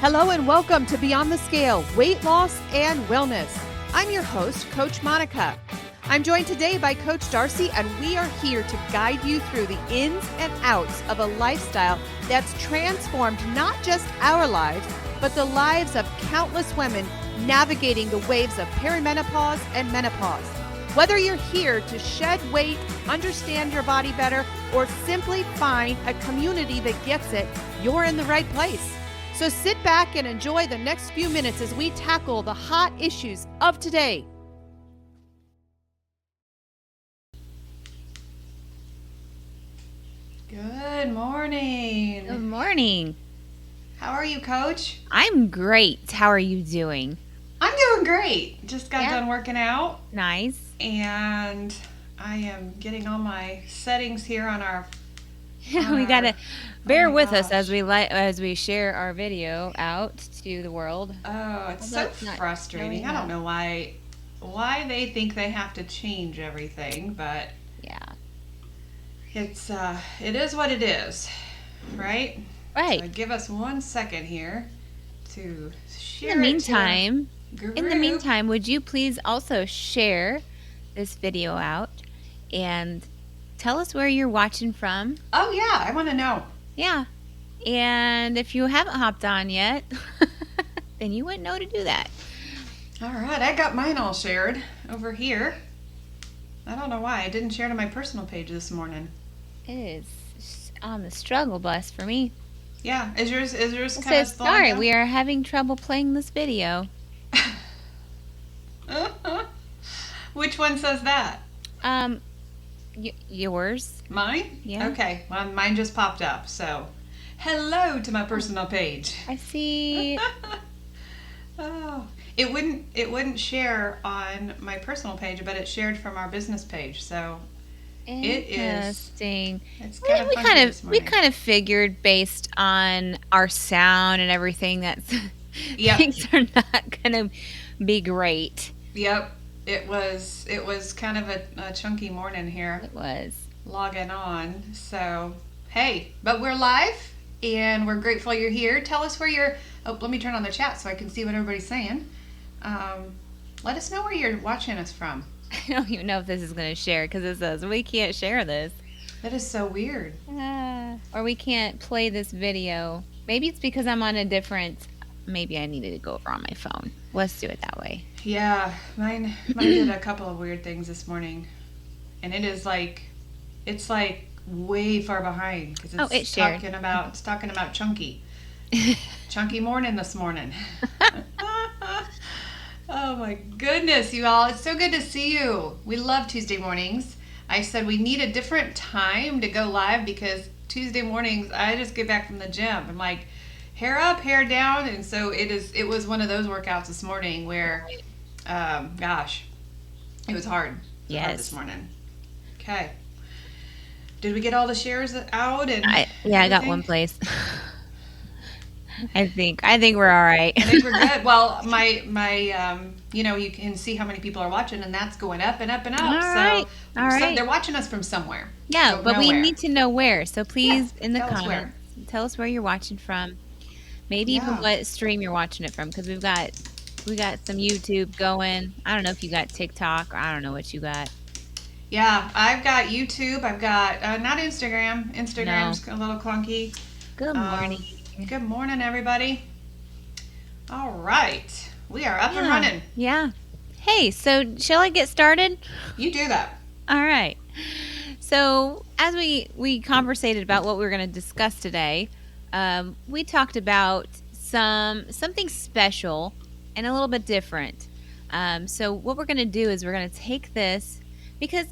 Hello and welcome to Beyond the Scale, Weight Loss and Wellness. I'm your host, Coach Monica. I'm joined today by Coach Darcy, and we are here to guide you through the ins and outs of a lifestyle that's transformed not just our lives, but the lives of countless women navigating the waves of perimenopause and menopause. Whether you're here to shed weight, understand your body better, or simply find a community that gets it, you're in the right place. So sit back and enjoy the next few minutes as we tackle the hot issues of today. Good morning. Good morning. How are you, Coach? I'm great. How are you doing? I'm doing great. Just got done working out. Nice. And I am getting all my settings here on our... We gotta bear with us as we share our video out to the world. Oh, it's so frustrating. I don't know why they think they have to change everything, but yeah, it is what it is, right? Right. So give us 1 second here to share. In the meantime, would you please also share this video out and tell us where you're watching from? Oh, yeah. I want to know. Yeah. And if you haven't hopped on yet, then you wouldn't know to do that. All right. I got mine all shared over here. I don't know why. I didn't share to my personal page this morning. It is on the struggle bus for me. Yeah. Is yours kind of says, sorry, we are having trouble playing this video. Which one says that? Yours. Mine? Yeah. Okay. Well, mine just popped up. So, hello to my personal page. I see. Oh, it wouldn't share on my personal page, but it shared from our business page. So, interesting. It's we kind of figured based on our sound and everything that things are not going to be great. Yep. It was kind of a chunky morning here. It was. Logging on. So, hey, but we're live and we're grateful you're here. Tell us where you're... Oh, let me turn on the chat so I can see what everybody's saying. Let us know where you're watching us from. I don't even know if this is going to share because it says we can't share this. That is so weird. Or we can't play this video. Maybe it's because I'm on a different... Maybe I needed to go over on my phone. Let's do it that way. Yeah, mine did a couple of weird things this morning, and it's like way far behind because it's talking about chunky morning this morning. Oh my goodness, you all! It's so good to see you. We love Tuesday mornings. I said we need a different time to go live because Tuesday mornings I just get back from the gym. I'm like, hair up, hair down, and so it was one of those workouts this morning where, gosh, it was hard. Yes. Hard this morning. Okay. Did we get all the shares out? And I got one place. I think we're all right. I think we're good. Well, my you can see how many people are watching, and that's going up and up and up. All right. So they're watching us from somewhere. Yeah, so but we need to know where. So please, in the comments, tell us where you're watching from. Maybe even what stream you're watching it from, because we got some YouTube going. I don't know if you got TikTok, or I don't know what you got. Yeah, I've got YouTube. I've got not Instagram. Instagram's a little clunky. Good morning. Good morning, everybody. All right, we are up and running. Yeah. Hey, so shall I get started? You do that. All right. So as we conversated about what we were going to discuss today. We talked about something special and a little bit different. So what we're going to do is we're going to take this because,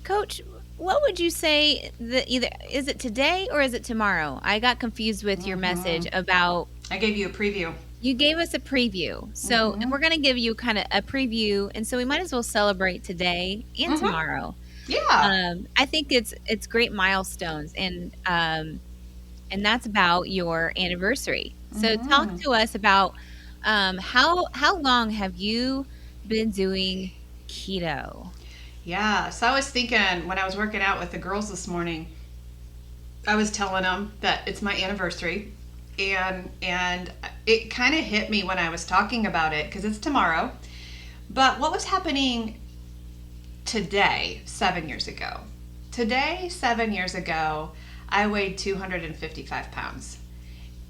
Coach, what would you say that either is it today or is it tomorrow? I got confused with your message about. I gave you a preview. You gave us a preview. So and we're going to give you kind of a preview, and so we might as well celebrate today and tomorrow. Yeah. I think it's great milestones and that's about your anniversary. So talk to us about how long have you been doing keto? Yeah, so I was thinking when I was working out with the girls this morning, I was telling them that it's my anniversary, and it kind of hit me when I was talking about it because it's tomorrow. But what was happening today, 7 years ago? Today, 7 years ago, I weighed 255 pounds.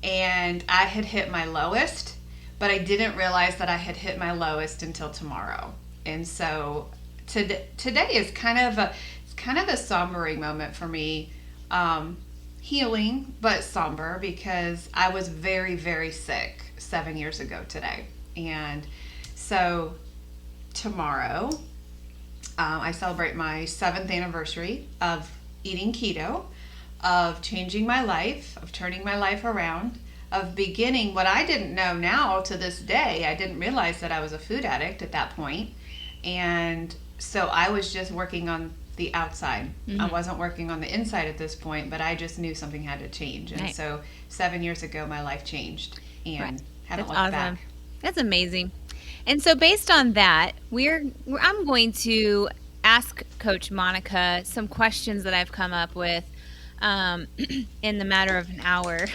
And I had hit my lowest, but I didn't realize that I had hit my lowest until tomorrow. And so today is kind of a sombering moment for me. Healing, but somber, because I was very, very sick 7 years ago today. And so tomorrow, I celebrate my 7th anniversary of eating keto, of changing my life, of turning my life around, of beginning what I didn't know now to this day. I didn't realize that I was a food addict at that point. And so I was just working on the outside. Mm-hmm. I wasn't working on the inside at this point, but I just knew something had to change. And right. So 7 years ago, my life changed and right. haven't looked back. That's amazing. And so based on that, I'm going to ask Coach Monica some questions that I've come up with in the matter of an hour.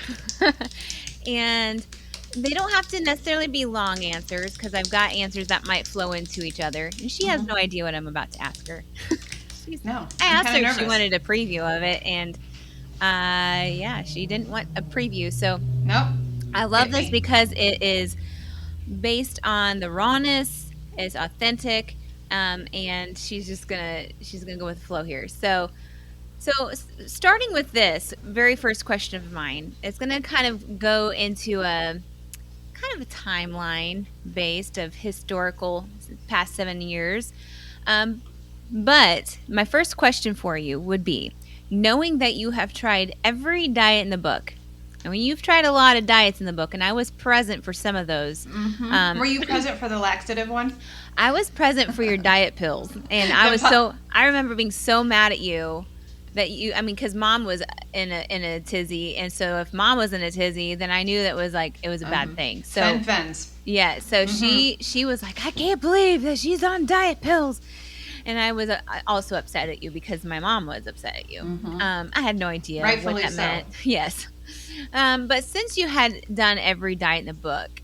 And they don't have to necessarily be long answers, because I've got answers that might flow into each other. And she has no idea what I'm about to ask her. No, I asked her if she wanted a preview of it, and she didn't want a preview. So nope. I love this because it is based on the rawness, is authentic, and she's gonna go with the flow here. So starting with this very first question of mine, it's gonna kind of go into a kind of a timeline based of historical past 7 years. But my first question for you would be, knowing that you have tried every diet in the book, I mean, you've tried a lot of diets in the book, and I was present for some of those. Mm-hmm. Were you present for the laxative one? I was present for your diet pills, and I remember being so mad at you that because Mom was in a tizzy, and so if Mom was in a tizzy, then I knew that it was a bad thing. So Fens. Yeah, so she was like, I can't believe that she's on diet pills. And I was also upset at you because my mom was upset at you. Mm-hmm. I had no idea Rightfully what that meant. Yes. But since you had done every diet in the book,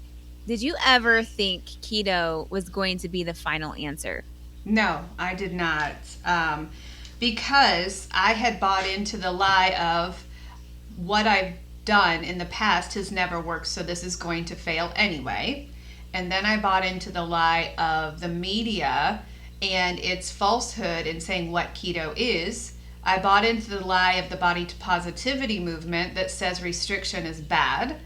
did you ever think keto was going to be the final answer? No, I did not. Because I had bought into the lie of what I've done in the past has never worked, so this is going to fail anyway. And then I bought into the lie of the media and its falsehood in saying what keto is. I bought into the lie of the body positivity movement that says restriction is bad.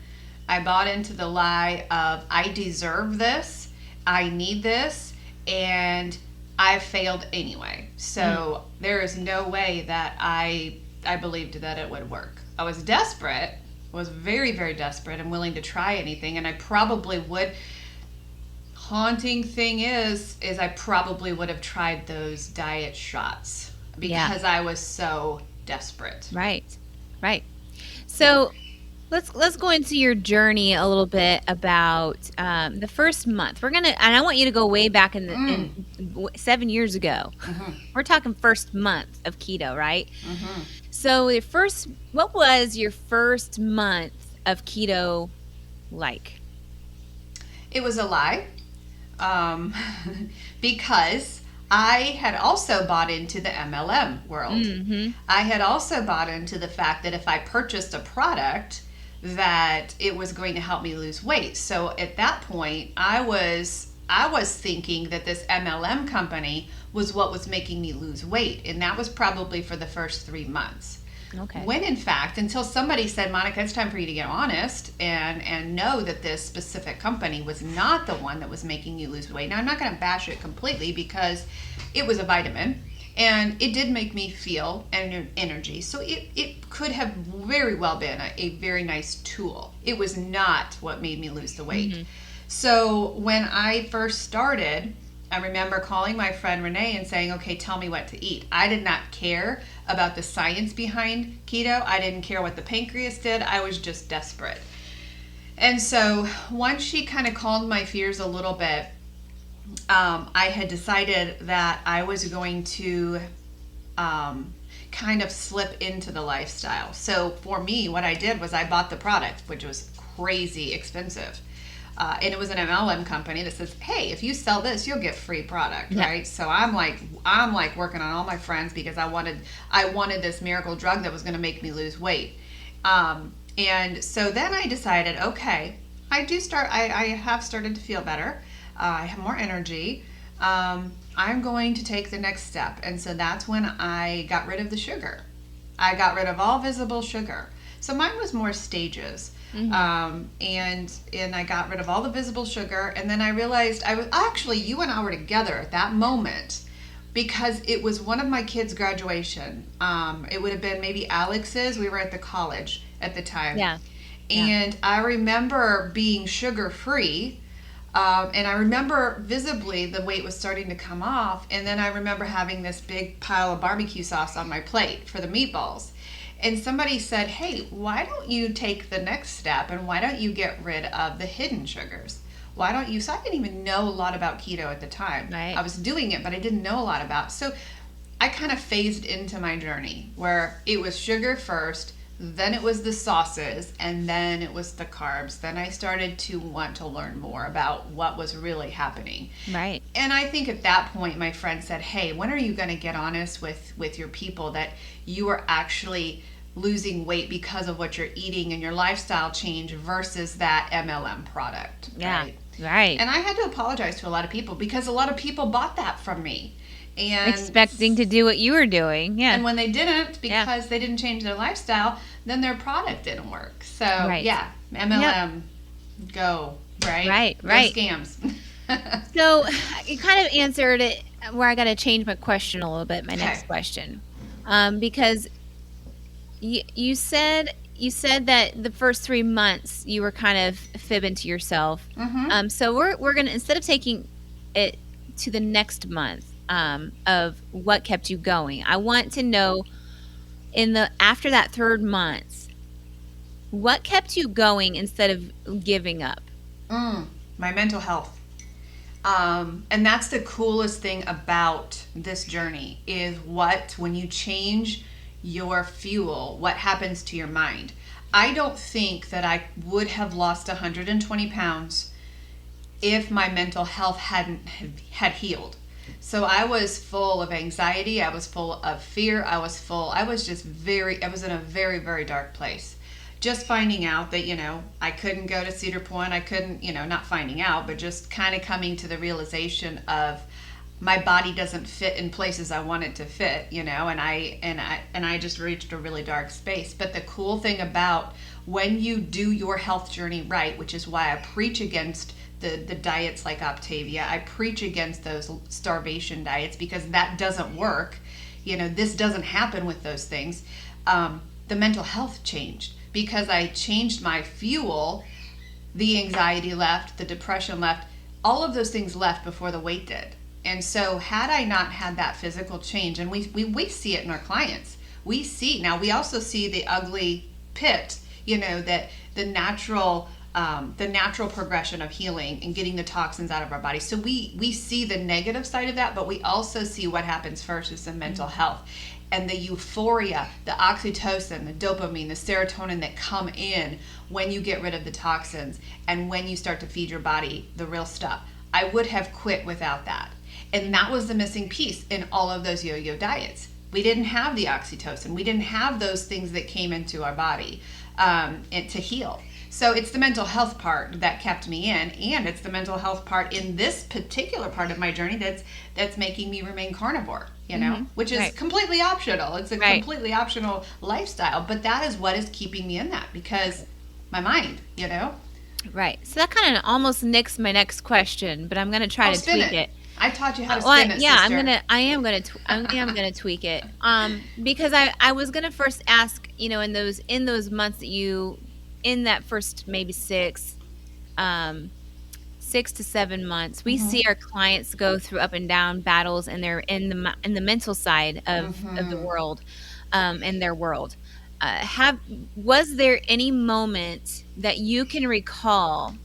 I bought into the lie of I deserve this, I need this, and I failed anyway. So there is no way that I believed that it would work. I was desperate, was very, very desperate and willing to try anything, and I probably would. Haunting thing is I probably would have tried those diet shots because I was so desperate. Right. So let's go into your journey a little bit about the first month. And I want you to go way back in 7 years ago. Mm-hmm. We're talking first month of keto, right? Mm-hmm. So what was your first month of keto like? It was a lie. Because I had also bought into the MLM world. Mm-hmm. I had also bought into the fact that if I purchased a product, that it was going to help me lose weight. So at that point, I was thinking that this MLM company was what was making me lose weight, and that was probably for the first 3 months. Okay. When in fact, until somebody said, Monica, it's time for you to get honest and know that this specific company was not the one that was making you lose weight. Now, I'm not going to bash it completely because it was a vitamin and it did make me feel energy. So it could have very well been a very nice tool. It was not what made me lose the weight. Mm-hmm. So when I first started, I remember calling my friend Renee and saying, okay, tell me what to eat. I did not care about the science behind keto. I didn't care what the pancreas did. I was just desperate. And so once she kind of calmed my fears a little bit, I had decided that I was going to kind of slip into the lifestyle. So for me, what I did was I bought the product, which was crazy expensive. And it was an MLM company that says, "Hey, if you sell this, you'll get free product," right? So I'm like working on all my friends because I wanted this miracle drug that was going to make me lose weight. And so then I decided, okay, I have started to feel better. I have more energy. I'm going to take the next step. And so that's when I got rid of the sugar. I got rid of all visible sugar. So mine was more stages. And I got rid of all the visible sugar. And then I realized you and I were together at that moment because it was one of my kids' graduation. It would have been maybe Alex's. We were at the college at the time. Yeah. And I remember being sugar-free. And I remember visibly the weight was starting to come off. And then I remember having this big pile of barbecue sauce on my plate for the meatballs. And somebody said, "Hey, why don't you take the next step and why don't you get rid of the hidden sugars? Why don't you?" So I didn't even know a lot about keto at the time. Right. I was doing it, but I didn't know a lot about it. So I kind of phased into my journey where it was sugar first, then it was the sauces, and then it was the carbs. Then I started to want to learn more about what was really happening. Right. And I think at that point, my friend said, "Hey, when are you going to get honest with your people that you are actually losing weight because of what you're eating and your lifestyle change versus that MLM product?" Yeah. Right. Right. And I had to apologize to a lot of people because a lot of people bought that from me. And Expecting to do what you were doing. Yeah. and when they didn't, because they didn't change their lifestyle, then their product didn't work. So yeah, MLM, go, right? Right. No scams. So you kind of answered it where I got to change my question a little bit, my next question. Because you said that the first 3 months you were kind of fibbing to yourself. So we're gonna, instead of taking it to the next month of what kept you going, I want to know after that third month, what kept you going instead of giving up? My mental health. And that's the coolest thing about this journey is when you change your fuel, what happens to your mind. I don't think that I would have lost 120 pounds if my mental health had healed. So I was full of anxiety. I was full of fear. I was in a very, very dark place. Just finding out that, I couldn't go to Cedar Point. I couldn't, not finding out, but just kind of coming to the realization of my body doesn't fit in places I want it to fit, and I just reached a really dark space. But the cool thing about when you do your health journey right, which is why I preach against the diets like Optavia, I preach against those starvation diets because that doesn't work. This doesn't happen with those things. The mental health changed because I changed my fuel. The anxiety left, the depression left, all of those things left before the weight did. And so had I not had that physical change, and we see it in our clients, we also see the ugly pit, that the natural progression of healing and getting the toxins out of our body. So we see the negative side of that, but we also see what happens first is the mental health and the euphoria, the oxytocin, the dopamine, the serotonin that come in when you get rid of the toxins and when you start to feed your body the real stuff. I would have quit without that. And that was the missing piece in all of those yo-yo diets. We didn't have the oxytocin. We didn't have those things that came into our body to heal. So it's the mental health part that kept me in, and it's the mental health part in this particular part of my journey that's making me remain carnivore, which is completely optional. It's a completely optional lifestyle, but that is what is keeping me in that because my mind, Right. So that kind of almost nicks my next question, but I'm going to try to tweak it. I taught you how to spin it, yeah, sister. I am gonna tweak it. Because I was gonna first ask, in those months that in that first maybe 6 to 7 months, we see our clients go through up and down battles, and they're in the mental side of the world, in their world. Was there any moment that you can recall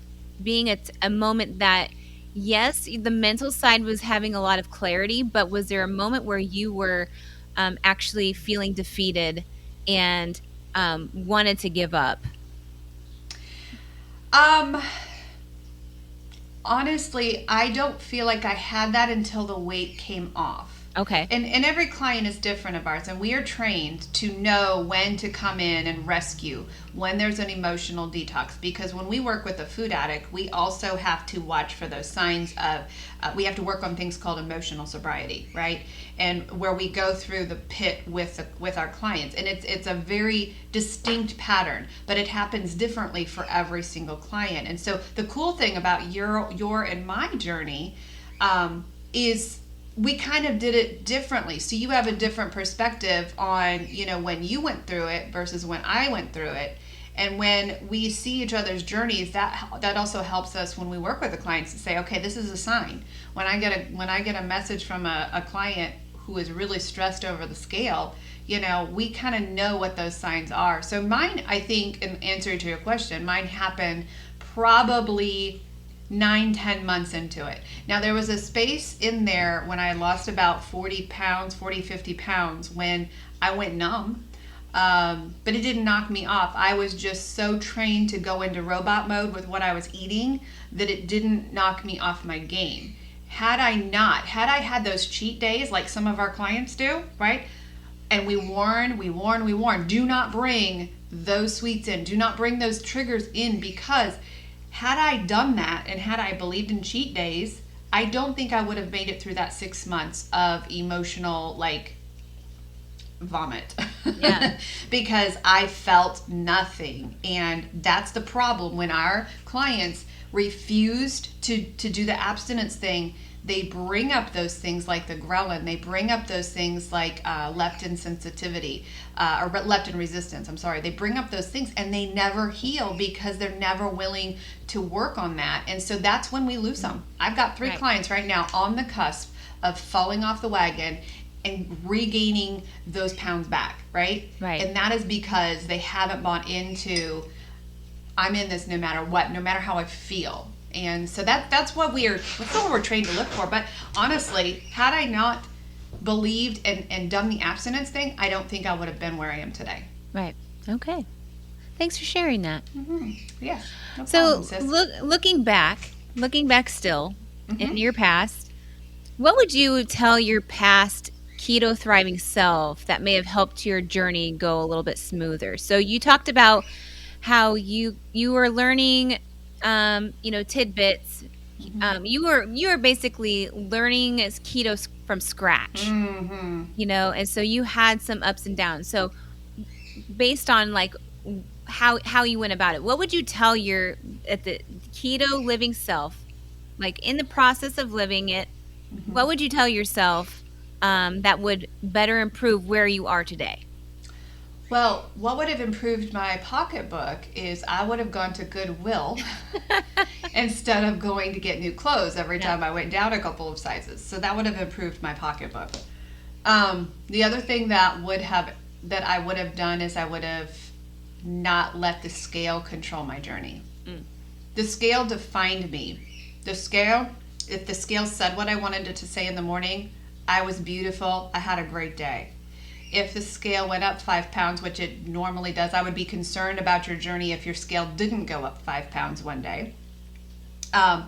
being a moment that, yes, the mental side was having a lot of clarity, but was there a moment where you were actually feeling defeated and wanted to give up? Um, Honestly, I don't feel like I had that until the weight came off. Okay. And every client is different of ours, and we are trained to know when to come in and rescue, when there's an emotional detox. Because when we work with a food addict, we also have to watch for those signs of, we have to work on things called emotional sobriety, right? And where we go through the pit with our clients, and it's a very distinct pattern, but it happens differently for every single client. And so the cool thing about your and my journey is we kind of did it differently. So you have a different perspective on, when you went through it versus when I went through it. And when we see each other's journeys, that also helps us when we work with the clients to say, okay, this is a sign. When I get a message from a client who is really stressed over the scale, we kind of know what those signs are. So mine, I think, in answer to your question, mine happened probably 9-10 months into it. Now, there was a space in there when I lost about 50 pounds when I went numb, but it didn't knock me off. I was just so trained to go into robot mode with what I was eating that it didn't knock me off my game. Had I had those cheat days like some of our clients do, right? And we warn, do not bring those sweets in, do not bring those triggers in, because had I done that and had I believed in cheat days, I don't think I would have made it through that 6 months of emotional, vomit. Yeah. Because I felt nothing. And that's the problem. When our clients refused to do the abstinence thing, they bring up those things like the ghrelin. They bring up those things like leptin sensitivity or leptin resistance. I'm sorry. They bring up those things and they never heal because they're never willing to work on that. And so that's when we lose them. I've got 3 clients right now on the cusp of falling off the wagon and regaining those pounds back, right? Right. And that is because they haven't bought into, I'm in this no matter what, no matter how I feel. And so that's what we're trained to look for. But honestly, had I not believed and done the abstinence thing, I don't think I would have been where I am today. Right. Okay. Thanks for sharing that. Mm-hmm. Yeah. No So problem, sis. looking back still in your past, what would you tell your past keto thriving self that may have helped your journey go a little bit smoother? So you talked about how you were learning tidbits. You were basically learning as keto from scratch. And so you had some ups and downs. So based on how you went about it, what would you tell at the keto living self, in the process of living it, what would you tell yourself that would better improve where you are today? Well, what would have improved my pocketbook is I would have gone to Goodwill instead of going to get new clothes every time I went down a couple of sizes. So that would have improved my pocketbook. The other thing that I would have done is I would have not let the scale control my journey. The scale defined me. If the scale said what I wanted it to say in the morning, I was beautiful, I had a great day. If the scale went up 5 pounds, which it normally does, I would be concerned about your journey if your scale didn't go up 5 pounds one day. I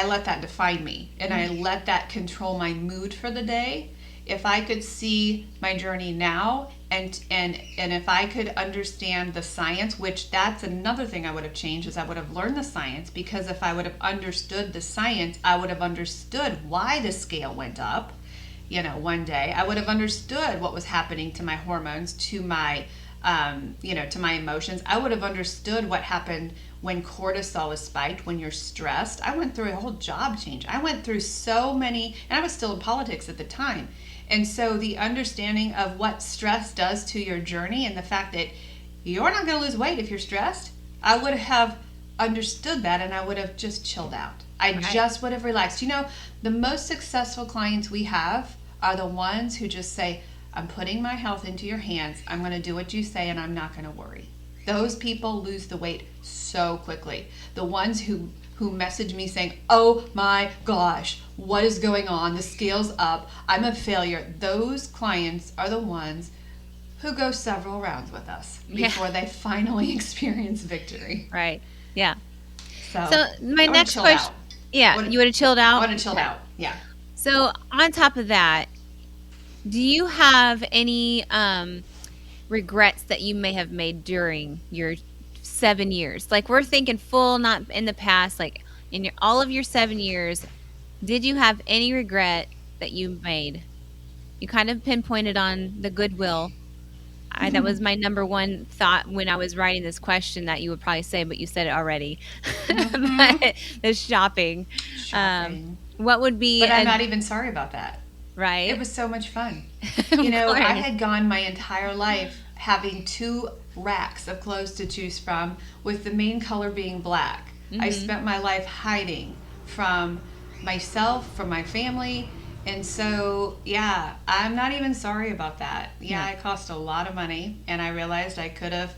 let that define me, and I let that control my mood for the day. If I could see my journey now, and if I could understand the science, which that's another thing I would have changed, is I would have learned the science, because if I would have understood the science, I would have understood why the scale went up. One day I would have understood what was happening to my hormones, to my, to my emotions. I would have understood what happened when cortisol is spiked, when you're stressed. I went through a whole job change. I went through so many, and I was still in politics at the time. And so the understanding of what stress does to your journey, and the fact that you're not going to lose weight if you're stressed, I would have understood that, and I would have just chilled out. I just would have relaxed. The most successful clients we have are the ones who just say, I'm putting my health into your hands. I'm going to do what you say, and I'm not going to worry. Those people lose the weight so quickly. The ones who message me saying, oh my gosh, what is going on? The scale's up. I'm a failure. Those clients are the ones who go several rounds with us before they finally experience victory. Right. Yeah. So my next question. Yeah. You would have chilled out? I would have chilled out. Yeah. So on top of that, do you have any regrets that you may have made during your 7 years? Like, we're thinking full, not in the past, like in all of your 7 years, did you have any regret that you made? You kind of pinpointed on the goodwill. That was my number one thought when I was writing this question that you would probably say, but you said it already. But the shopping. What would be... But I'm not even sorry about that. Right. It was so much fun. You know, I had gone my entire life having 2 racks of clothes to choose from, with the main color being black. I spent my life hiding from myself, from my family. And so, yeah, I'm not even sorry about that. Yeah, it cost a lot of money, and I realized I could have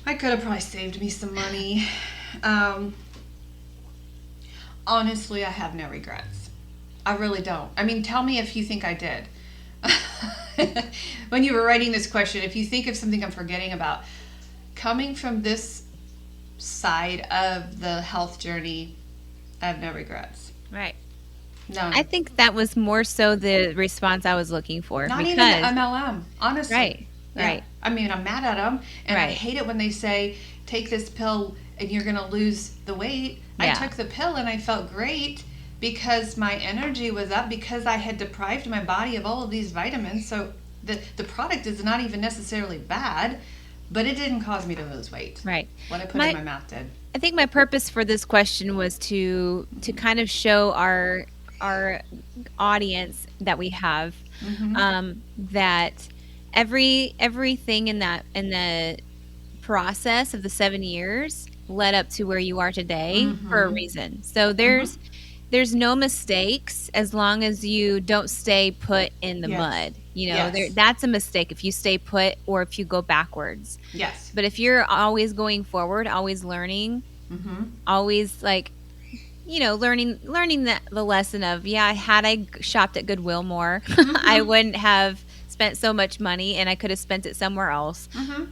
probably saved me some money. Honestly, I have no regrets. I really don't. I mean, tell me if you think I did. When you were writing this question, if you think of something I'm forgetting about, coming from this side of the health journey, I have no regrets. Right. No. I think that was more so the response I was looking for. Not even the MLM, honestly. Right. Yeah. Right. I mean, I'm mad at them, and I hate it when they say, take this pill and you're going to lose the weight. Yeah. I took the pill and I felt great because my energy was up, because I had deprived my body of all of these vitamins. So the product is not even necessarily bad, but it didn't cause me to lose weight. Right. What I put in my mouth did. I think my purpose for this question was to kind of show our audience that we have that everything in the process of the 7 years led up to where you are today for a reason. So there's no mistakes as long as you don't stay put in the mud. You know, that's a mistake if you stay put or if you go backwards. Yes. But if you're always going forward, always learning, always like, you know, learning the lesson of, had I shopped at Goodwill more, I wouldn't have spent so much money and I could have spent it somewhere else.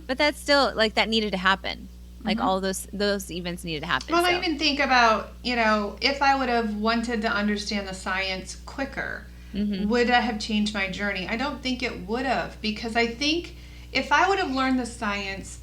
But that's still, like, that needed to happen. Like, all those events needed to happen. Well, I even think about, you know, if I would have wanted to understand the science quicker, would I have changed my journey? I don't think it would have, because I think if I would have learned the science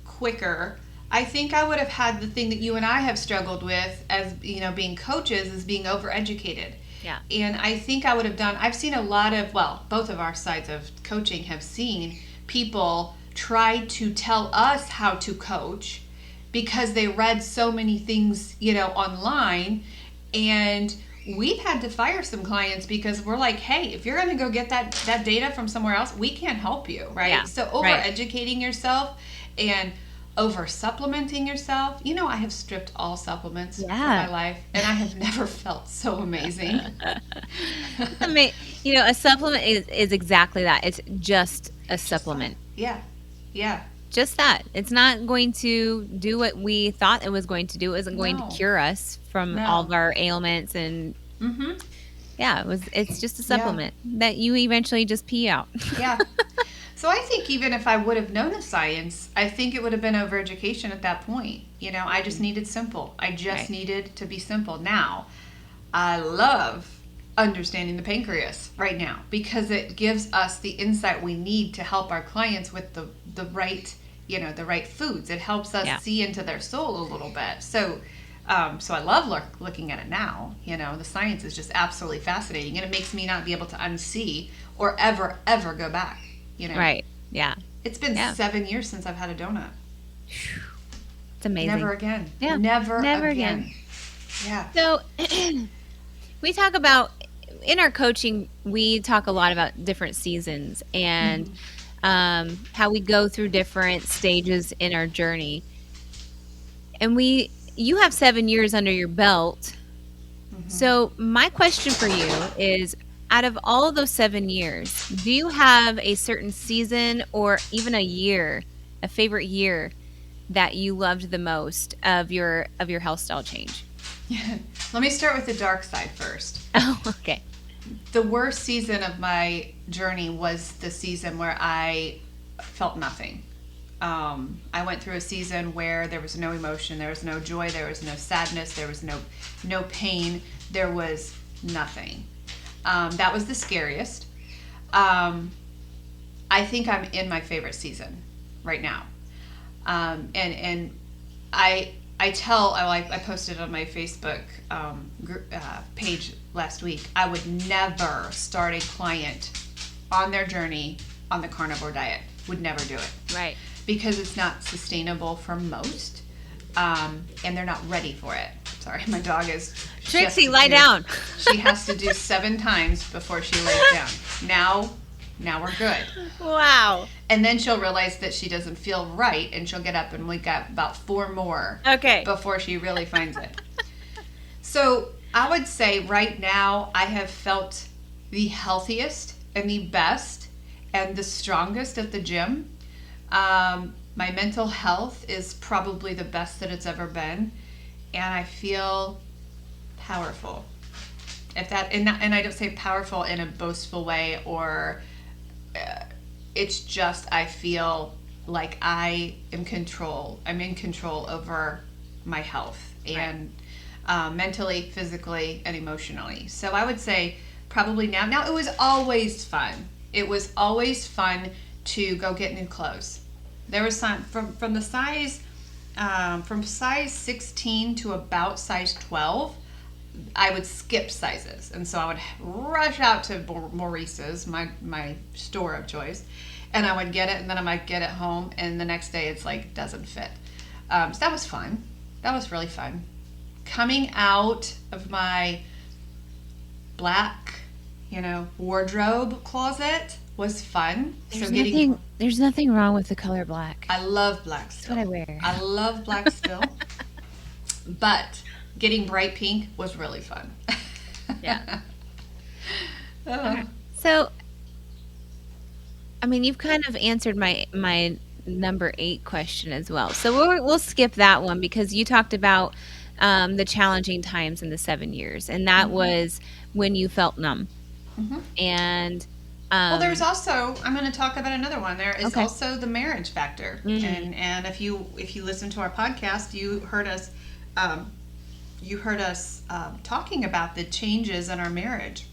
quicker, I think I would have had the thing that you and I have struggled with as, you know, being coaches, is being overeducated. Yeah. And I think I would have I've seen a lot of, both of our sides of coaching have seen people try to tell us how to coach because they read so many things, you know, online. And we've had to fire some clients because we're like, hey, if you're going to go get that data from somewhere else, we can't help you, right? Yeah, so over-educating yourself and over-supplementing yourself. You know, I have stripped all supplements from my life, and I have never felt so amazing. I mean, you know, a supplement is exactly that. It's just a supplement. Yeah. Yeah. Just that. It's not going to do what we thought it was going to do. It wasn't going to cure us from all of our ailments and it's just a supplement that you eventually just pee out. Yeah. So I think even if I would have known the science, I think it would have been overeducation at that point. You know, I just needed simple. I just needed to be simple. Now, I love understanding the pancreas right now because it gives us the insight we need to help our clients with the right, you know, the right foods. It helps us see into their soul a little bit. So I love looking at it now. You know, the science is just absolutely fascinating, and it makes me not be able to unsee or ever go back. You know, right? Yeah. It's been 7 years since I've had a donut. It's amazing. Never again. Yeah. Never again. Yeah. So we talk about, in our coaching, we talk a lot about different seasons and how we go through different stages in our journey. And you have 7 years under your belt. So my question for you is, out of all of those 7 years, do you have a certain season or even a year a favorite year that you loved the most of your health style change? Let me start with the dark side first. Oh, okay. The worst season of my journey was the season where I felt nothing. I went through a season where there was no emotion, there was no joy, there was no sadness, there was no pain, there was nothing. That was the scariest. I think I'm in my favorite season right now. And I posted on my Facebook page last week, I would never start a client on their journey on the carnivore diet. Would never do it. Right. Because it's not sustainable for most, and they're not ready for it. Sorry, my dog is... Trixie, lie down. She has to do 7 times before she lays down. Now we're good. Wow. And then she'll realize that she doesn't feel right, and she'll get up and wake up about 4 more before she really finds it. So I would say right now I have felt the healthiest and the best and the strongest at the gym. My mental health is probably the best that it's ever been, and I feel powerful. And I don't say powerful in a boastful way, or it's just I feel like I am I'm in control over my health, and mentally, physically, and emotionally. So I would say probably now. Now, it was always fun. It was always fun to go get new clothes. There was some from the size from size 16 to about size 12. I would skip sizes, and so I would rush out to Maurice's, my store of choice, and I would get it, and then I might get it home, and the next day it's like doesn't fit. So that was fun. That was really fun. Coming out of my black, wardrobe closet was fun. There's nothing wrong with the color black. I love black still. That's what I wear. I love black still. But getting bright pink was really fun. Yeah. So, I mean, you've kind of answered my number 8 question as well. So we'll skip that one because you talked about the challenging times in the 7 years, and that was when you felt numb. Mm-hmm. And well, there's also, I'm going to talk about another one. There is also the marriage factor, and if you listen to our podcast, you heard us talking about the changes in our marriage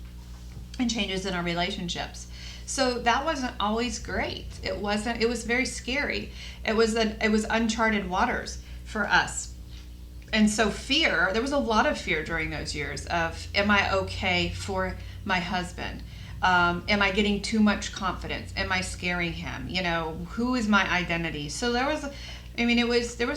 and changes in our relationships. So that wasn't always great. It was very scary. It was uncharted waters for us. And so there was a lot of fear during those years of, am I okay for my husband? Am I getting too much confidence? Am I scaring him? Who is my identity? So there was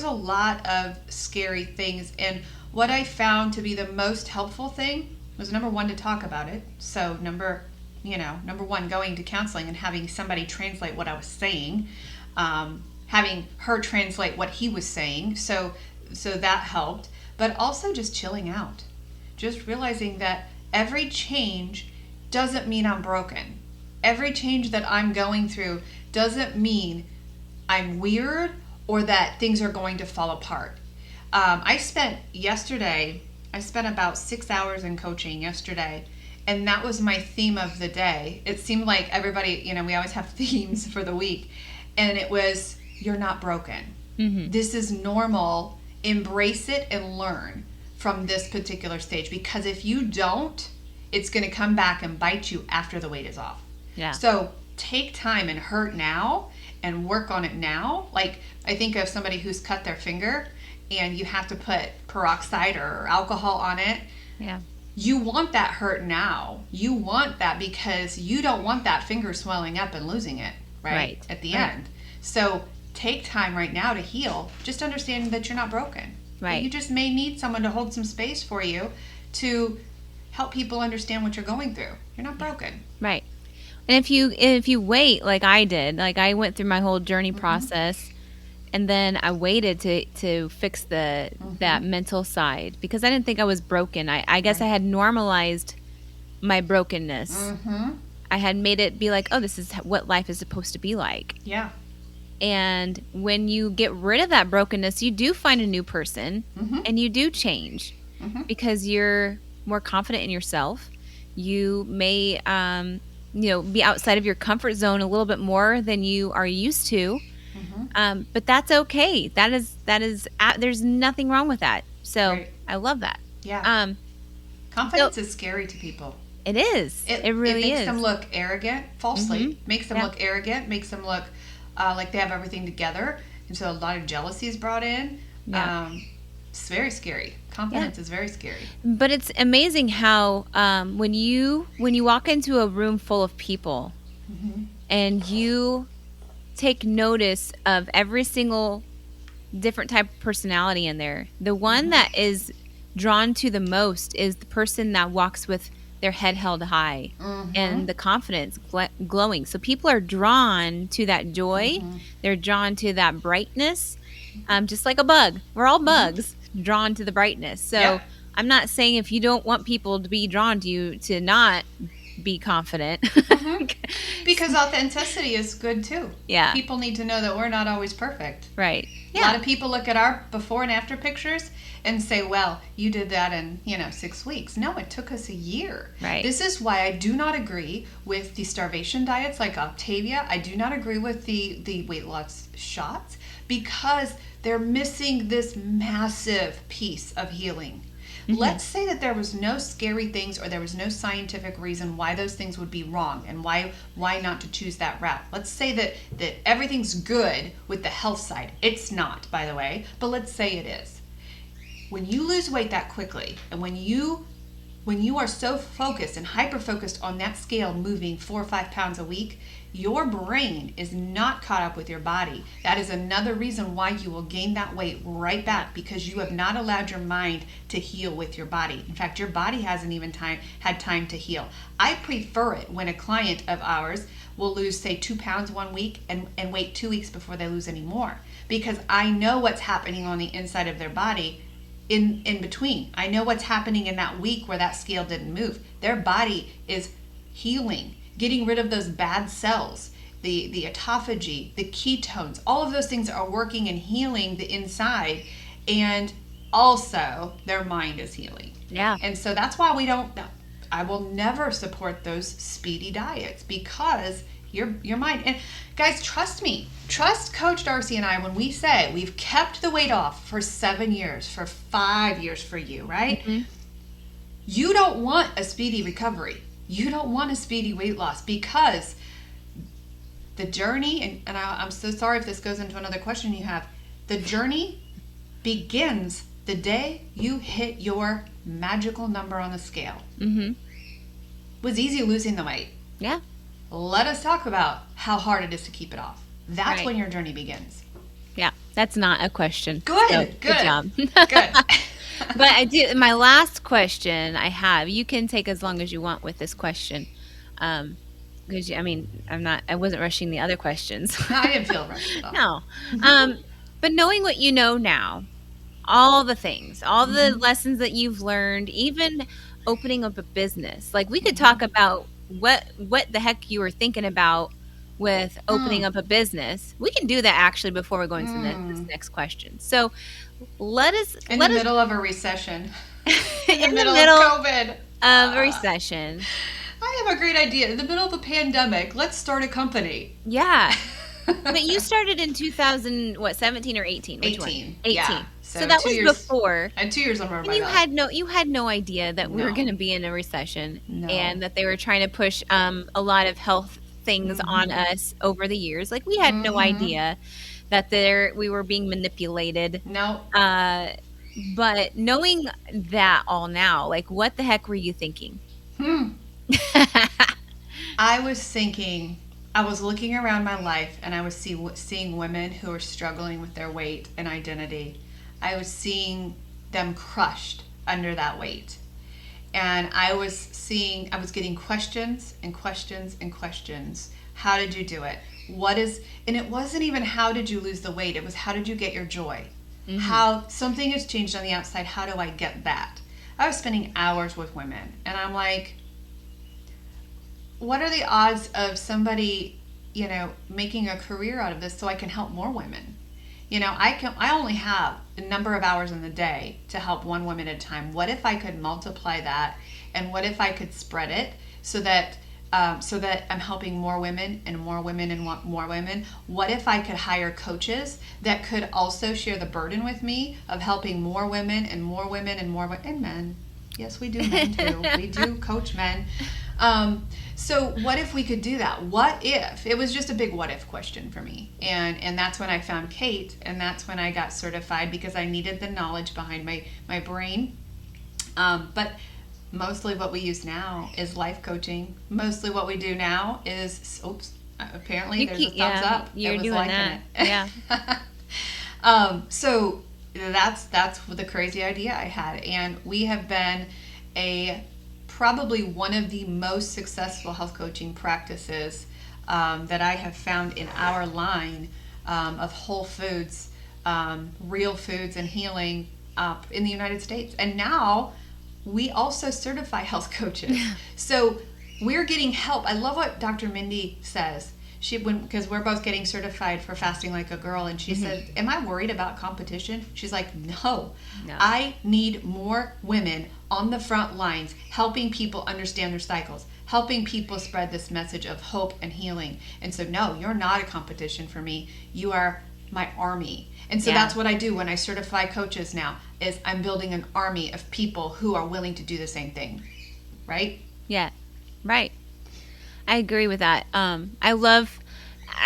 a lot of scary things. And what I found to be the most helpful thing was, number 1, to talk about it. So number 1, going to counseling and having somebody translate what I was saying, having her translate what he was saying. So that helped, but also just chilling out, just realizing that every change doesn't mean I'm broken. Every change that I'm going through doesn't mean I'm weird or that things are going to fall apart. I spent about 6 hours in coaching yesterday, and that was my theme of the day. It seemed like everybody, we always have themes for the week, and it was, you're not broken. Mm-hmm. This is normal. Embrace it and learn from this particular stage, because if you don't, it's going to come back and bite you after the weight is off. Yeah. So take time and hurt now and work on it now. Like, I think of somebody who's cut their finger and you have to put peroxide or alcohol on it. Yeah. You want that hurt now. You want that because you don't want that finger swelling up and losing it, right? At the end. So take time right now to heal, just understanding that you're not broken. Right. You just may need someone to hold some space for you to help people understand what you're going through. You're not broken. Right. And if you wait, like I did, like I went through my whole journey process, and then I waited to fix that mental side, because I didn't think I was broken. I guess I had normalized my brokenness. I had made it be like, oh, this is what life is supposed to be like. Yeah. And when you get rid of that brokenness, you do find a new person Mm-hmm. and you do change because you're more confident in yourself. You may, be outside of your comfort zone a little bit more than you are used to. But that's okay. There's nothing wrong with that. So Right. I love that. Yeah. Confidence so- is scary to people. It is. It really makes is. them look arrogant, falsely. Makes them Yeah. look arrogant, makes them look like they have everything together. And so a lot of jealousy is brought in. Yeah. It's very scary. Confidence is very scary. But it's amazing how when you walk into a room full of people and you take notice of every single different type of personality in there, the one that is drawn to the most is the person that walks with their head held high and the confidence glowing. So people are drawn to that joy. They're drawn to that brightness, just like a bug. We're all bugs drawn to the brightness. So I'm not saying if you don't want people to be drawn to you to not be confident. Because authenticity is good too. Yeah. People need to know that we're not always perfect. Right. A lot of people look at our before and after pictures and say, well, you did that in, 6 weeks. No, it took us a year. Right. This is why I do not agree with the starvation diets like Octavia. I do not agree with the weight loss shots because they're missing this massive piece of healing. Let's say that there was no scary things or there was no scientific reason why those things would be wrong and why not to choose that route. Let's say that everything's good with the health side. It's not, by the way, but let's say it is. When you lose weight that quickly and when you are so focused and hyper-focused on that scale moving 4 or 5 pounds a week, your brain is not caught up with your body. That is another reason why you will gain that weight right back because you have not allowed your mind to heal with your body. In fact, your body hasn't even had time to heal. I prefer it when a client of ours will lose, say, 2 pounds 1 week and wait 2 weeks before they lose any more because I know what's happening on the inside of their body in between. I know what's happening in that week where that scale didn't move. Their body is healing, getting rid of those bad cells, the autophagy, the ketones, all of those things are working and healing the inside, and also their mind is healing. Yeah. And so that's why I will never support those speedy diets because your mind, and guys, trust me, trust Coach Darcy and I when we say we've kept the weight off for 7 years, for 5 years for you, right? You don't want a speedy recovery. You don't want a speedy weight loss because the journey, and I'm so sorry if this goes into another question you have, the journey begins the day you hit your magical number on the scale. It was easy losing the weight. Yeah. Let us talk about how hard it is to keep it off. That's when your journey begins. Yeah. That's not a question. Good. So, Good. Good job. Good. But I do. My last question I have. You can take as long as you want with this question, because I wasn't rushing the other questions. No, I didn't feel rushed at all. No. But knowing what you know now, all the things, all the lessons that you've learned, even opening up a business. Like we could talk about what the heck you were thinking about with opening up a business. We can do that actually before we go into this next question. So let us in the middle of a recession. in the middle of COVID. Of a recession. I have a great idea. In the middle of a pandemic, let's start a company. Yeah. But you started in 2017 or 18? Which 18. One? 18. Yeah. So that was before. I had 2 years under my belt. You had no idea that we were going to be in a recession and that they were trying to push a lot of health things on us over the years. Like we had no idea that we were being manipulated. No. But knowing that all now, like what the heck were you thinking? I was looking around my life and I was seeing women who were struggling with their weight and identity. I was seeing them crushed under that weight. And I was getting questions and questions and questions. How did you do it? And it wasn't even how did you lose the weight? It was how did you get your joy? How something has changed on the outside. How do I get that? I was spending hours with women and I'm like, what are the odds of somebody, making a career out of this so I can help more women. I only have a number of hours in the day to help one woman at a time. What if I could multiply that, and what if I could spread it so that I'm helping more women and more women and more women? What if I could hire coaches that could also share the burden with me of helping more women and more women and more and men? Yes, we do men too. We do coach men. So what if we could do that? What if? It was just a big what if question for me. And that's when I found Kate, and that's when I got certified, because I needed the knowledge behind my brain. But mostly what we use now is life coaching. Mostly what we do now is, apparently there's a thumbs up. You're doing that. Yeah. So that's the crazy idea I had. And we have been probably one of the most successful health coaching practices that I have found in our line of whole foods, real foods and healing in the United States. And now we also certify health coaches. So we're getting help. I love what Dr. Mindy says. Because we're both getting certified for fasting like a girl, and she said, am I worried about competition? She's like, no. I need more women on the front lines helping people understand their cycles, helping people spread this message of hope and healing. And so, no, you're not a competition for me. You are my army. And so that's what I do when I certify coaches now, is I'm building an army of people who are willing to do the same thing. Right? Yeah. Right. I agree with that. I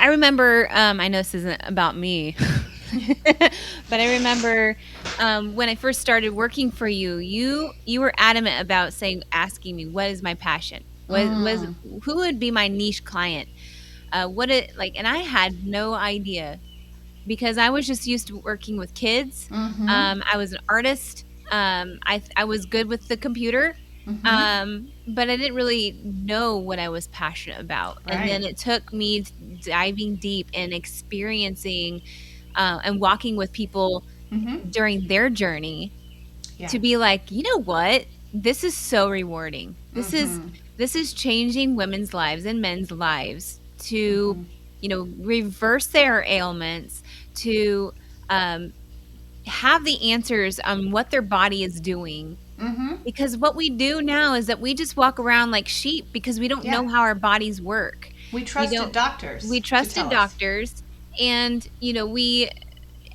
remember, I know this isn't about me, but I remember when I first started working for you, you were adamant about asking me, what is my passion? Who would be my niche client? And I had no idea, because I was just used to working with kids. I was an artist. I was good with the computer. But I didn't really know what I was passionate about. Right. And then it took me diving deep and experiencing and walking with people during their journey to be like, you know what? This is so rewarding. This is changing women's lives and men's lives to, reverse their ailments, to have the answers on what their body is doing. Because what we do now is that we just walk around like sheep because we don't know how our bodies work. We trusted doctors. We trusted doctors. And, we,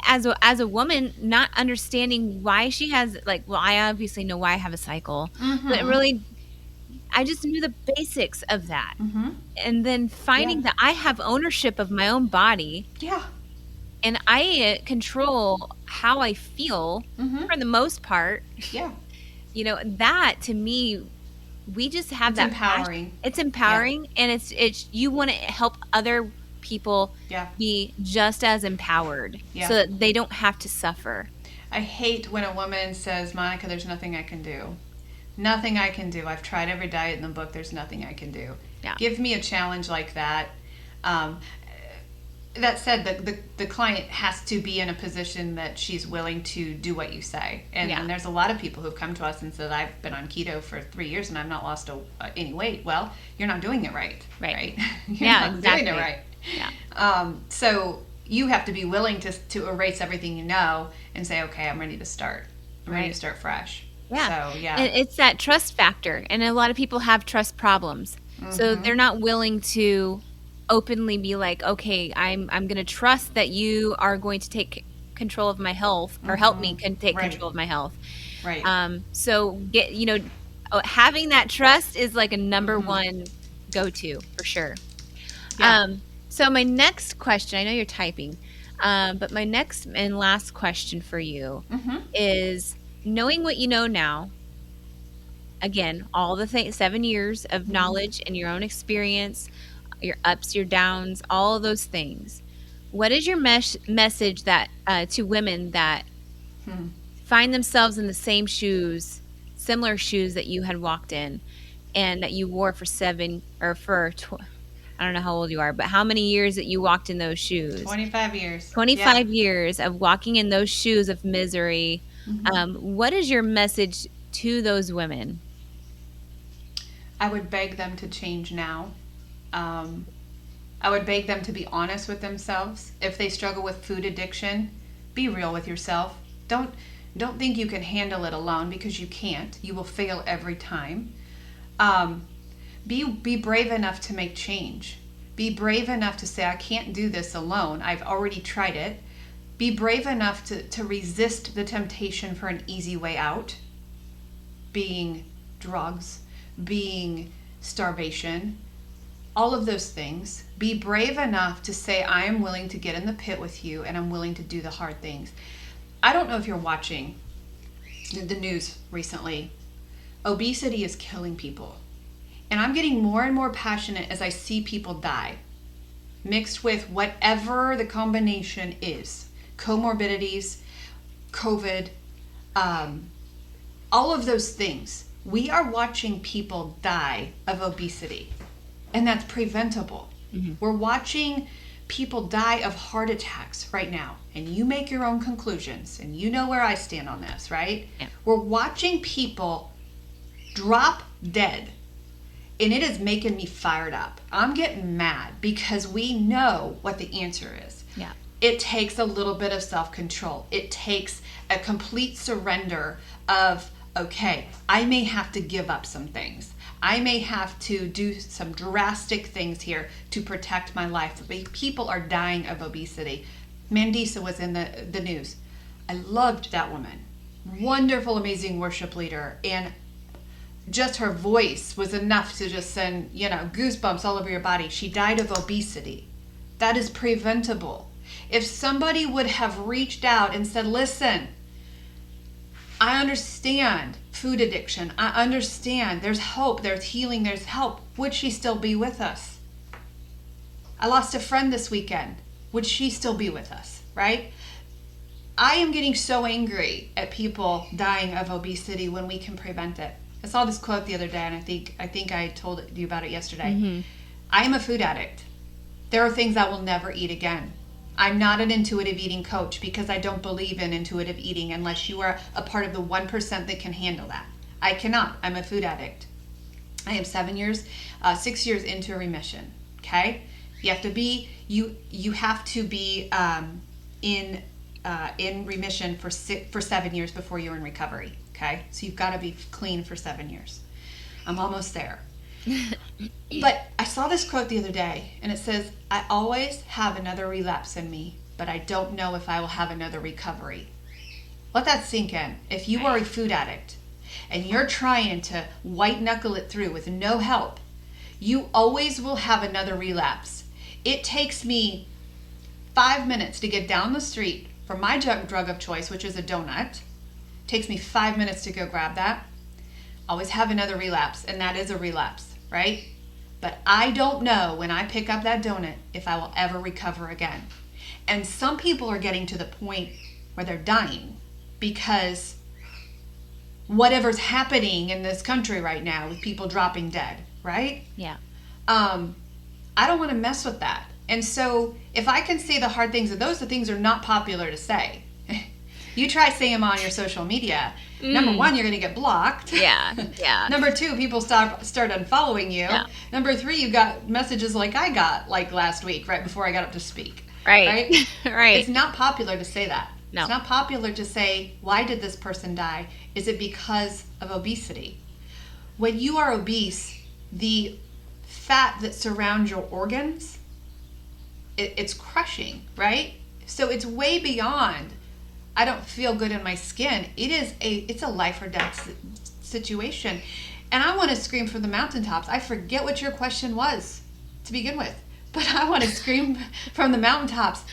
as a woman, not understanding why she has, I obviously know why I have a cycle. But really, I just knew the basics of that. And then finding that I have ownership of my own body. Yeah. And I control how I feel for the most part. Yeah. That to me, we just have it's that empowering. Passion. It's empowering, and it's you want to help other people be just as empowered, so that they don't have to suffer. I hate when a woman says, Monica, there's nothing I can do. Nothing I can do. I've tried every diet in the book. There's nothing I can do. Yeah. Give me a challenge like that. That said, the client has to be in a position that she's willing to do what you say. And there's a lot of people who've come to us and said, I've been on keto for 3 years and I've not lost any weight. Well, you're not doing it right. Right. You're not exactly. doing it right. Yeah. So you have to be willing to erase everything you know and say, okay, I'm ready to start. I'm ready to start fresh. Yeah. So, yeah. And it's that trust factor. And a lot of people have trust problems. So they're not willing to openly be like, okay, I'm going to trust that you are going to take control of my health or help me take control of my health. Right. So having that trust is like a number one go-to for sure. Yeah. So my next question, I know you're typing, but my next and last question for you is, knowing what you know now, again, all the 7 years of knowledge and your own experience, your ups, your downs, all of those things. What is your message that to women that find themselves in the same shoes, similar shoes that you had walked in, and that you wore for I don't know how old you are, but how many years that you walked in those shoes? 25 years. 25 years of walking in those shoes of misery. What is your message to those women? I would beg them to change now. I would beg them to be honest with themselves. If they struggle with food addiction, be real with yourself. Don't think you can handle it alone, because you can't. You will fail every time. Be brave enough to make change. Be brave enough to say, I can't do this alone. I've already tried it. Be brave enough to resist the temptation for an easy way out, being drugs, being starvation, all of those things. Be brave enough to say, I am willing to get in the pit with you, and I'm willing to do the hard things. I don't know if you're watching the news recently. Obesity is killing people. And I'm getting more and more passionate as I see people die, mixed with whatever the combination is. Comorbidities, COVID, all of those things. We are watching people die of obesity, and that's preventable. Mm-hmm. We're watching people die of heart attacks right now, and you make your own conclusions, and you know where I stand on this, right? Yeah. We're watching people drop dead, and it is making me fired up. I'm getting mad because we know what the answer is. Yeah. It takes a little bit of self-control. It takes a complete surrender of, okay, I may have to give up some things. I may have to do some drastic things here to protect my life. People are dying of obesity. Mandisa was in the news. I loved that woman. Wonderful, amazing worship leader. And just her voice was enough to just send, goosebumps all over your body. She died of obesity. That is preventable. If somebody would have reached out and said, listen, I understand food addiction. I understand there's hope, there's healing, there's help. Would she still be with us? I lost a friend this weekend. Would she still be with us, right? I am getting so angry at people dying of obesity when we can prevent it. I saw this quote the other day, and I think I told you about it yesterday. Mm-hmm. I am a food addict. There are things I will never eat again. I'm not an intuitive eating coach because I don't believe in intuitive eating unless you are a part of the 1% that can handle that. I cannot. I'm a food addict. I am 6 years into remission. Okay? You have to be in remission for 7 years before you're in recovery. Okay? So you've got to be clean for 7 years. I'm almost there. But I saw this quote the other day, and it says, I always have another relapse in me, but I don't know if I will have another recovery. Let that sink in. If you are a food addict and you're trying to white knuckle it through with no help, you always will have another relapse. It takes me 5 minutes to get down the street for my drug of choice, which is a donut. It takes me 5 minutes to go grab that. Always have another relapse, and that is a relapse. Right? But I don't know when I pick up that donut if I will ever recover again. And some people are getting to the point where they're dying because whatever's happening in this country right now with people dropping dead, right? Yeah. I don't want to mess with that. And so if I can say the hard things, and those are things are not popular to say. You try saying them on your social media. Number one, you're going to get blocked. Yeah. Number two, people start unfollowing you. Yeah. Number three, you got messages like I got like last week, right before I got up to speak. Right. Right. It's not popular to say that. No. It's not popular to say, why did this person die? Is it because of obesity? When you are obese, the fat that surrounds your organs, it's crushing, right? So it's way beyond, I don't feel good in my skin. It's a life or death situation. And I want to scream from the mountaintops. I forget what your question was to begin with, but I want to scream from the mountaintops.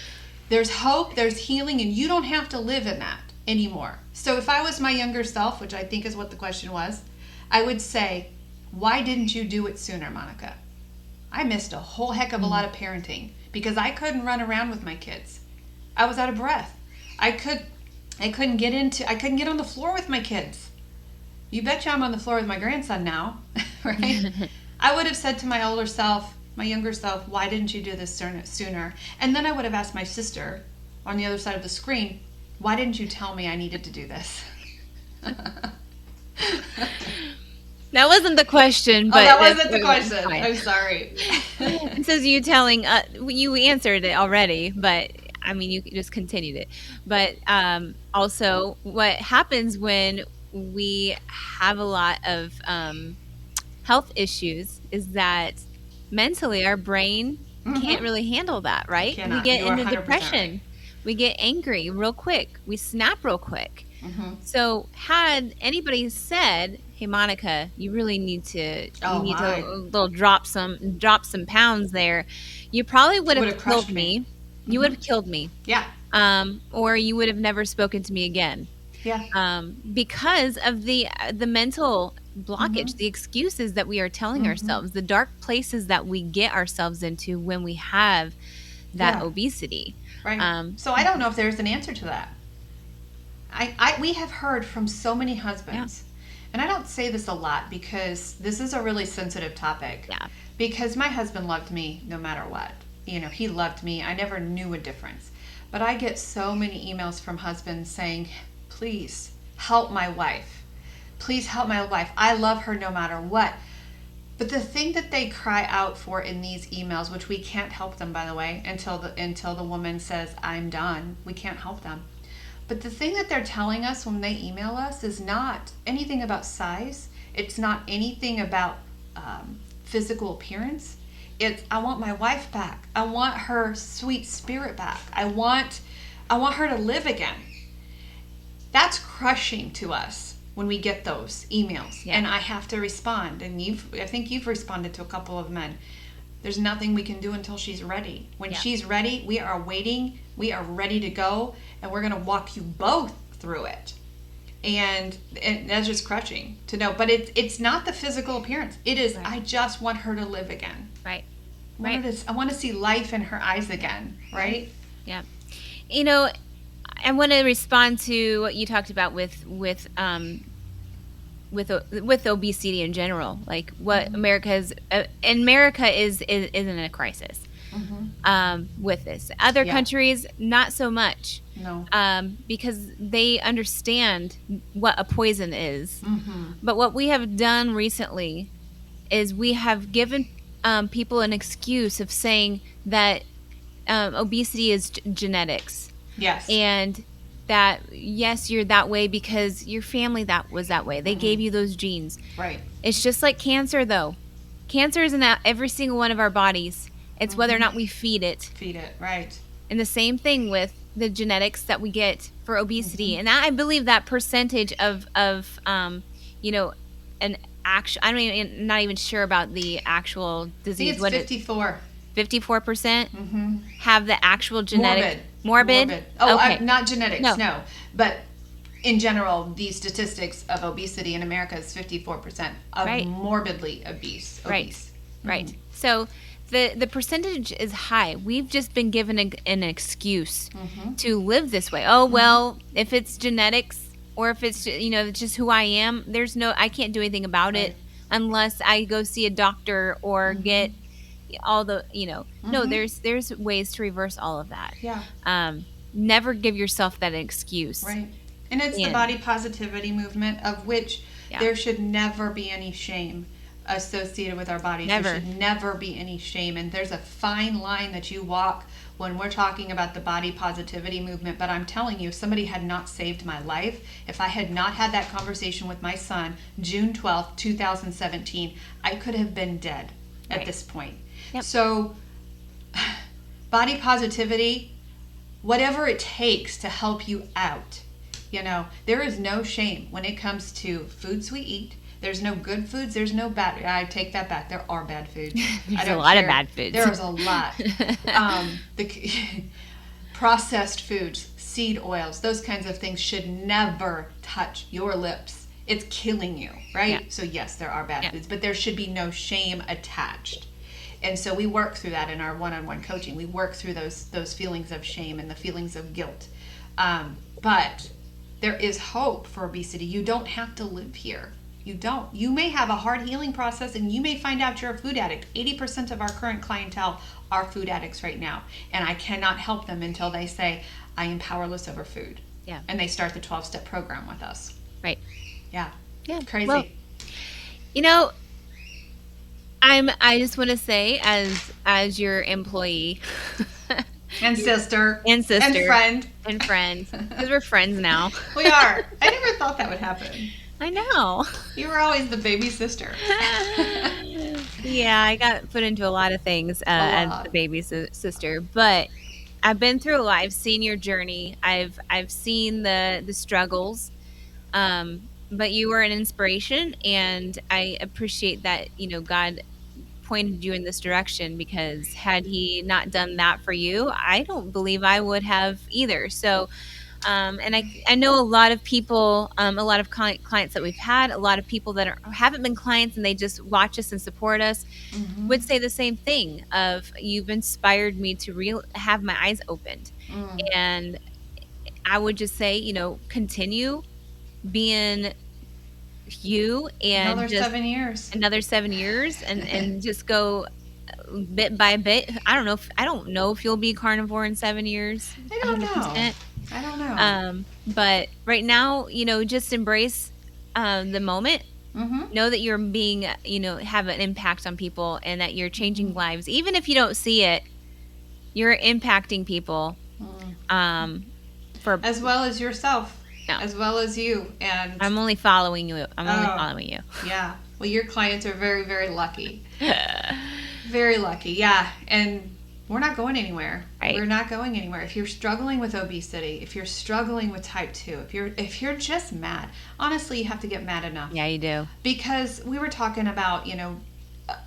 There's hope, there's healing, and you don't have to live in that anymore. So if I was my younger self, which I think is what the question was, I would say, why didn't you do it sooner, Monica? I missed a whole heck of a lot of parenting because I couldn't run around with my kids. I was out of breath. I couldn't get on the floor with my kids. You betcha I'm on the floor with my grandson now, right? I would have said to my younger self, why didn't you do this sooner? And then I would have asked my sister on the other side of the screen, why didn't you tell me I needed to do this? That wasn't the question, but that wasn't the that's question. fine. I'm sorry. It says you telling, you answered it already, but I mean, you just continued it. But also, what happens when we have a lot of health issues is that mentally our brain can't really handle that, right? We Cannot. get You are into 100% depression. right. We get angry real quick. We snap real quick. So had anybody said, "Hey, Monica, you really need to little drop some pounds there," you probably would have Would've killed crushed me. You would have killed me. Yeah. Or you would have never spoken to me again. Yeah. Because of the mental blockage, the excuses that we are telling ourselves, the dark places that we get ourselves into when we have that obesity. Right. So I don't know if there's an answer to that. We have heard from so many husbands, and I don't say this a lot because this is a really sensitive topic. Yeah. Because my husband loved me no matter what. He loved me. I never knew a difference. But I get so many emails from husbands saying, please help my wife. Please help my wife. I love her no matter what. But the thing that they cry out for in these emails, which we can't help them, by the way, until the woman says, I'm done. We can't help them. But the thing that they're telling us when they email us is not anything about size. It's not anything about physical appearance. It's, I want my wife back. I want her sweet spirit back. I want her to live again. That's crushing to us when we get those emails. And I have to respond. And I think you've responded to a couple of men. There's nothing we can do until she's ready. When she's ready, we are waiting. We are ready to go, and we're going to walk you both through it. And that's just crushing to know. But it's not the physical appearance. It is, I just want her to live again. Right. I want to see life in her eyes again. Right? Yeah. I want to respond to what you talked about with obesity in general, like what America is in a crisis with this. Other countries, not so much. No. Because they understand what a poison is. But what we have done recently is we have given people an excuse of saying that obesity is genetics. Yes. And that, yes, you're that way because your family was that way. They gave you those genes. Right. It's just like cancer, though. Cancer is in every single one of our bodies. It's whether or not we feed it. Feed it, right. And the same thing with the genetics that we get for obesity. And I believe that percentage of an actual, I'm not even sure about the actual disease. I think it's 54. 54% have the actual genetic. Morbid? Oh, okay. Not genetics, no. But in general, the statistics of obesity in America is 54% of morbidly obese. Right. So the percentage is high. We've just been given an excuse to live this way. Oh, well, if it's genetics or if it's, it's just who I am, I can't do anything about it unless I go see a doctor or get all the no, there's ways to reverse all of that. Never give yourself that excuse, right? And it's the body positivity movement, of which there should never be any shame associated with our bodies. There should never be any shame, and there's a fine line that you walk when we're talking about the body positivity movement. But I'm telling you, if somebody had not saved my life, if I had not had that conversation with my son June 12th 2017, I could have been dead at this point. So body positivity, whatever it takes to help you out, there is no shame when it comes to foods we eat. There's no good foods. There's no bad. I take that back. There are bad foods. There's a lot of bad foods. There is a lot. The processed foods, seed oils, those kinds of things should never touch your lips. It's killing you, right? So yes, there are bad foods, but there should be no shame attached. And so we work through that in our one-on-one coaching. We work through those feelings of shame and the feelings of guilt. But there is hope for obesity. You don't have to live here. You don't. You may have a hard healing process, and you may find out you're a food addict. 80% of our current clientele are food addicts right now. And I cannot help them until they say, I am powerless over food. And they start the 12-step program with us. Right. Yeah. Yeah. Crazy. Well, You know, I just want to say, as your employee And sister. and And sister friend. and friend, because we're friends now. We are. I never thought that would happen. I know. You were always the baby sister. Yeah, I got put into a lot of things A as the lot. baby sister, but I've been through a lot. I've seen your journey. I've seen the struggles. But you were an inspiration, and I appreciate that. God pointed you in this direction, because had He not done that for you, I don't believe I would have either. So, and I know a lot of people, a lot of clients that we've had, a lot of people that haven't been clients and they just watch us and support us, Mm-hmm. would say the same thing of, you've inspired me to have my eyes opened. Mm. And I would just say, continue being you, and Another just 7 years. another 7 years, and just go bit by bit. I don't know if you'll be carnivore in 7 years, I don't know. 100%. I don't know. But right now, just embrace the moment. Mm-hmm. Know that you're being, have an impact on people, and that you're changing lives. Even if you don't see it, you're impacting people. For As well as yourself. No. As well as you. And I'm only following you. I'm only following you. Yeah. Well, your clients are very, very lucky. Very lucky. Yeah. And we're not going anywhere. Right. We're not going anywhere. If you're struggling with obesity, if you're struggling with type 2, if you're just mad, honestly, you have to get mad enough. Yeah, you do. Because we were talking about,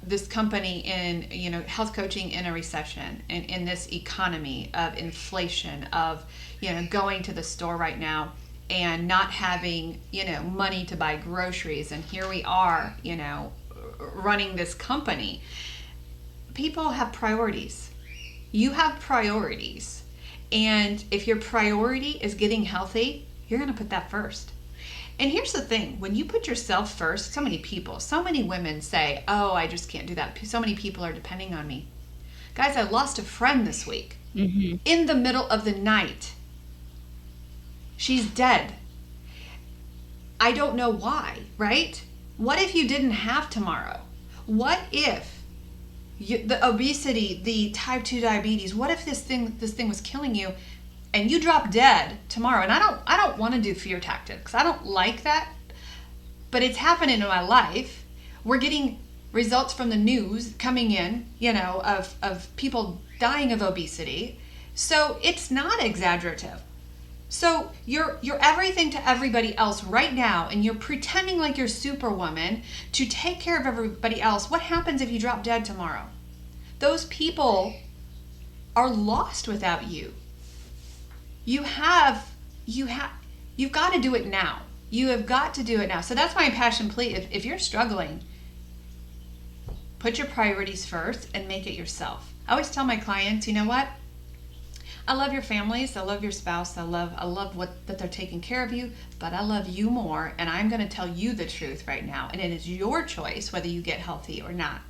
this company in, health coaching in a recession, and in this economy of inflation, of, going to the store right now and not having, money to buy groceries. And here we are, running this company. People have priorities. You have priorities. And if your priority is getting healthy, you're going to put that first. And here's the thing, when you put yourself first, so many women say, oh, I just can't do that. So many people are depending on me. Guys, I lost a friend this week. Mm-hmm. In the middle of the night. She's dead. I don't know why, right? What if you didn't have tomorrow? What if the obesity, the type 2 diabetes, what if this thing was killing you, and you drop dead tomorrow? And I don't want to do fear tactics. I don't like that. But it's happening in my life. We're getting results from the news coming in, of people dying of obesity. So it's not exaggerative. So you're everything to everybody else right now, and you're pretending like you're Superwoman to take care of everybody else. What happens if you drop dead tomorrow? Those people are lost without you. You've got to do it now. You have got to do it now. So that's my passion plea. If you're struggling, put your priorities first and make it yourself. I always tell my clients, you know what? I love your families. I love your spouse. I love that they're taking care of you, but I love you more, and I'm going to tell you the truth right now. And it is your choice whether you get healthy or not.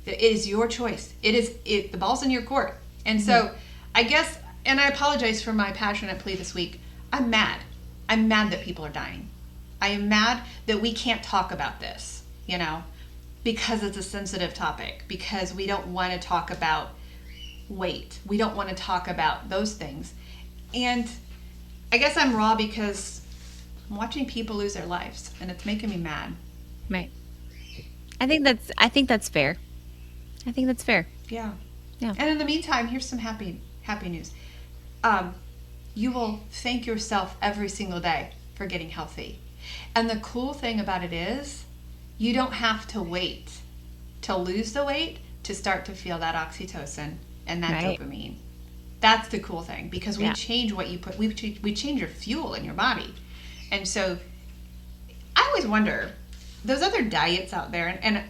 It is your choice. The ball's in your court. And so I guess, and I apologize for my passionate plea this week. I'm mad. I'm mad that people are dying. I am mad that we can't talk about this, because it's a sensitive topic, because we don't want to talk about weight. We don't want to talk about those things. And I guess I'm raw because I'm watching people lose their lives, and it's making me mad. Right. I think that's fair. I think that's fair. Yeah. Yeah. And in the meantime, here's some happy news. You will thank yourself every single day for getting healthy. And the cool thing about it is, you don't have to wait to lose the weight to start to feel that oxytocin and that dopamine. That's the cool thing, because we change what you put. We change your fuel in your body. And so I always wonder, those other diets out there, and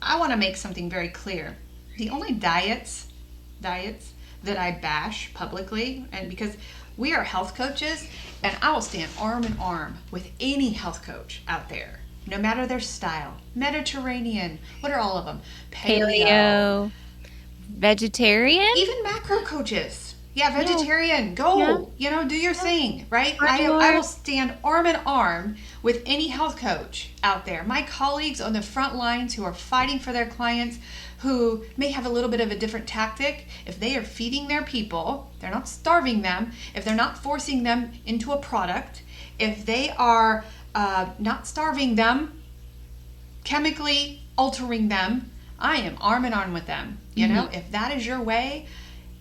I want to make something very clear. The only diets that I bash publicly, and because we are health coaches, and I will stand arm in arm with any health coach out there, no matter their style. Mediterranean, what are all of them? Paleo. Vegetarian? Even macro coaches. Yeah, vegetarian. Go. Do your thing, right? I will stand arm in arm with any health coach out there. My colleagues on the front lines who are fighting for their clients, who may have a little bit of a different tactic. If they are feeding their people, they're not starving them. If they're not forcing them into a product, if they are not starving them, chemically altering them, I am arm in arm with them. If that is your way,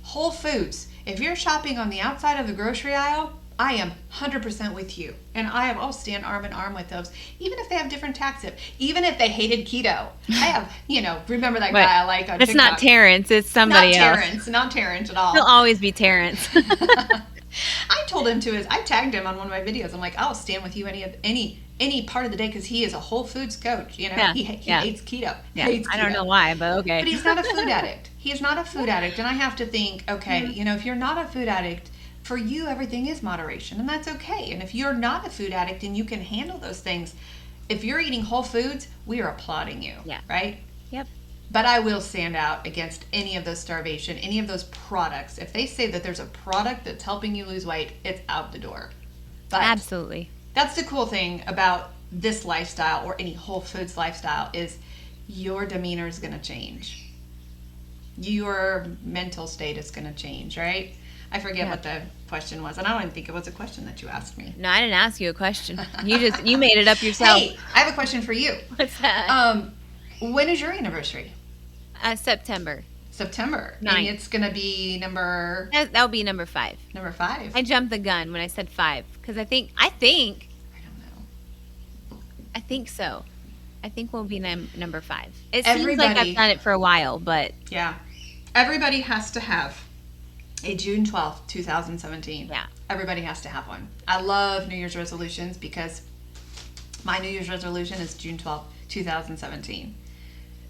Whole Foods. If you're shopping on the outside of the grocery aisle, I am 100% with you. And I'll stand arm in arm with those, even if they have different tactics. Even if they hated keto. I have, remember that guy I like on TikTok. It's not Terrence, it's somebody else. Not Terrence at all. He'll always be Terrence. I told him I tagged him on one of my videos. I'm like, I'll stand with you any part of the day, because he is a Whole Foods coach. He hates keto. Yeah. Hates keto. I don't know why, but okay. But he's not a food addict. He's not a food addict. And I have to think, okay, if you're not a food addict, for you, everything is moderation, and that's okay. And if you're not a food addict and you can handle those things, if you're eating Whole Foods, we are applauding you. Yeah. Right? Yep. But I will stand out against any of those starvation, any of those products. If they say that there's a product that's helping you lose weight, it's out the door. But absolutely. That's the cool thing about this lifestyle, or any Whole Foods lifestyle, is your demeanor is going to change. Your mental state is going to change, right? I forget what the question was, and I don't even think it was a question that you asked me. No, I didn't ask you a question. You made it up yourself. Hey, I have a question for you. What's that? When is your anniversary? September. September. 9th. And it's going to be number... That'll be number 5. Number 5. I jumped the gun when I said 5, because I think... I don't know. I think so. I think we'll be number 5. It seems like I've done it for a while, but... Yeah. Everybody has to have a June 12th, 2017. Yeah. Everybody has to have one. I love New Year's resolutions, because my New Year's resolution is June 12th, 2017.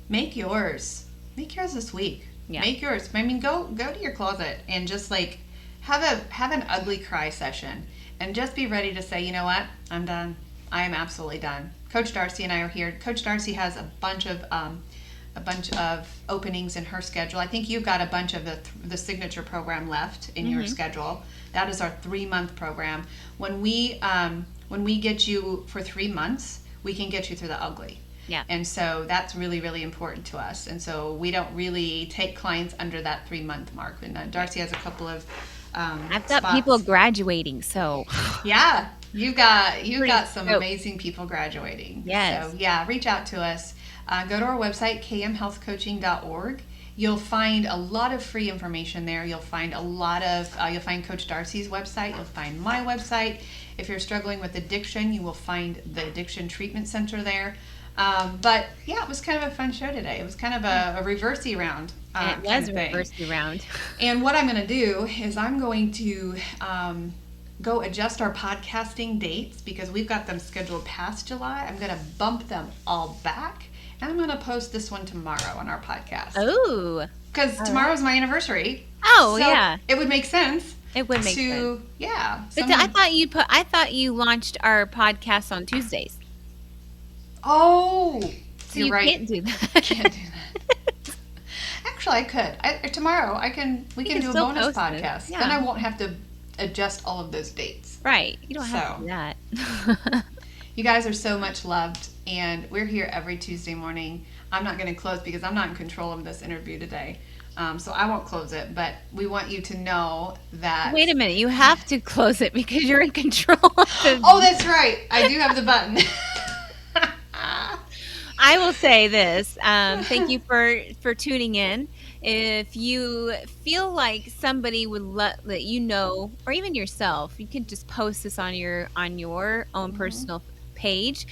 Make yours. Make yours this week. Yeah. Make yours. I mean, go to your closet and just have an ugly cry session, and just be ready to say, you know what? I'm done. I am absolutely done. Coach Darcy and I are here. Coach Darcy has a bunch of openings in her schedule. I think you've got a bunch of the signature program left in your schedule. That is our 3-month program. When we get you for 3 months, we can get you through the ugly. Yeah. And so that's really, really important to us. And so we don't really take clients under that 3-month mark. And Darcy has a couple of I've got spots. people graduating, so yeah, you've got some amazing people graduating. Yes. So yeah, reach out to us. Go to our website, kmhealthcoaching.org. You'll find a lot of free information there. You'll find you'll find Coach Darcy's website. You'll find my website. If you're struggling with addiction, you will find the Addiction Treatment Center there. But yeah, it was kind of a fun show today. It was kind of a reversey round. It was a reversey round. And what I'm going to do is I'm going to go adjust our podcasting dates, because we've got them scheduled past July. I'm going to bump them all back, and I'm going to post this one tomorrow on our podcast. Oh. Because tomorrow's my anniversary. Oh, so yeah. It would make sense. It would make sense. Yeah. But I thought you launched our podcast on Tuesdays. Oh, So you're you right. can't do that. Can't do that. Actually, I could. Tomorrow, we can do a still bonus post it. podcast. Yeah. Then I won't have to adjust all of those dates. Right. You don't have to do that. You guys are so much loved, and we're here every Tuesday morning. I'm not going to close because I'm not in control of this interview today. So I won't close it, but we want you to know that... Wait a minute. You have to close it because you're in control of the... Oh, that's right. I do have the button. I will say this. Thank you for tuning in. If you feel like somebody would let you know, or even yourself, you can just post this on your own personal page.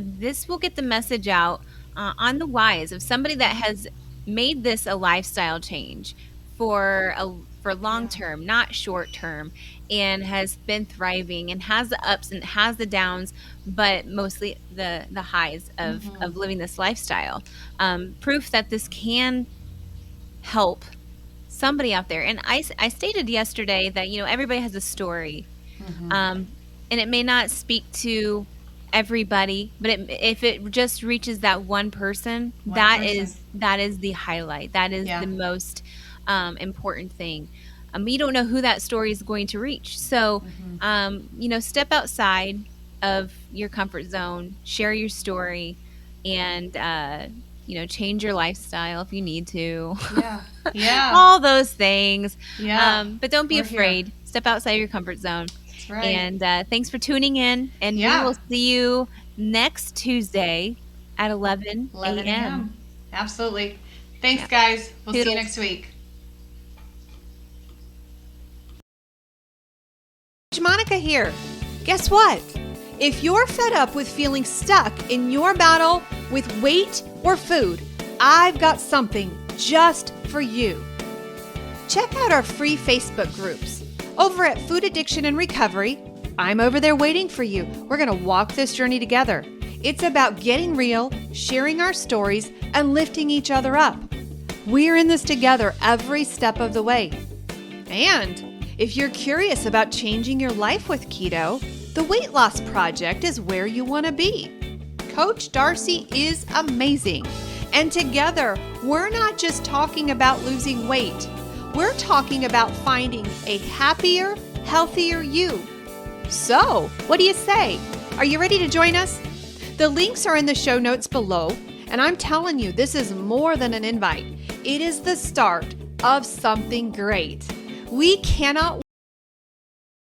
This will get the message out on the whys of somebody that has made this a lifestyle change for long term, not short term, and has been thriving and has the ups and has the downs, but mostly the highs of living this lifestyle. Proof that this can help somebody out there. And I stated yesterday that everybody has a story, and it may not speak to everybody, but if it just reaches that one person, that is the highlight. That is the most important thing. You don't know who that story is going to reach. So, step outside of your comfort zone, share your story, and, change your lifestyle if you need to. Yeah. All those things. Yeah. But don't be We're afraid. here. Step outside your comfort zone. That's right. And thanks for tuning in. And we will see you next Tuesday at 11 a.m. Absolutely. Thanks, guys. We'll see you next week. Monica here. Guess what? If you're fed up with feeling stuck in your battle with weight or food, I've got something just for you. Check out our free Facebook groups. Over at Food Addiction and Recovery, I'm over there waiting for you. We're going to walk this journey together. It's about getting real, sharing our stories, and lifting each other up. We're in this together every step of the way. And if you're curious about changing your life with keto, the Weight Loss Project is where you want to be. Coach Darcy is amazing. And together, we're not just talking about losing weight. We're talking about finding a happier, healthier you. So, what do you say? Are you ready to join us? The links are in the show notes below, and I'm telling you, this is more than an invite. It is the start of something great. We cannot